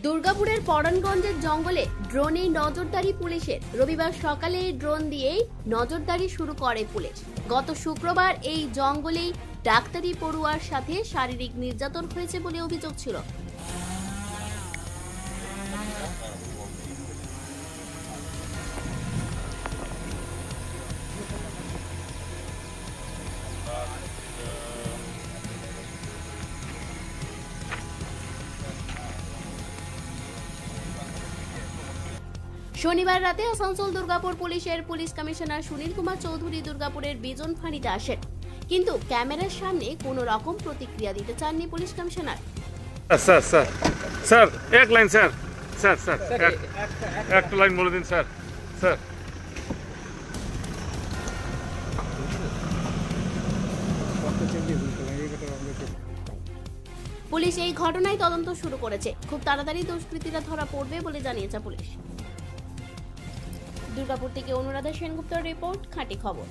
দুর্গাপুরের পরানগঞ্জের জঙ্গলে ড্রোনে নজরদারি পুলিশের। রবিবার সকালে ড্রোন দিয়েই নজরদারি শুরু করে পুলিশ। গত শুক্রবার এই জঙ্গলেই ডাক্তারি পড়ুয়ার সাথে শারীরিক নির্যাতন হয়েছে বলে অভিযোগ ছিল। শনিবার রাতে আসানসোল দুর্গাপুর পুলিশের পুলিশ কমিশনার সুনীল কুমার চৌধুরী দুর্গাপুরের বিজন ফাঁড়িতে আসেন, কিন্তু ক্যামেরার সামনে কোনো রকম প্রতিক্রিয়া দিতে চাননি police commissioner. Sir sir sir এক লাইন স্যার স্যার স্যার একটা লাইন বলে দিন স্যার স্যার। পুলিশ এই ঘটনায় তদন্ত শুরু করেছে। খুব তাড়াতাড়ি দুষ্কৃতীরা ধরা পড়বে বলে জানিয়েছে পুলিশ। দুর্গাপুর থেকে অনুরাধা সেনগুপ্তর রিপোর্ট, খাঁটি খবর।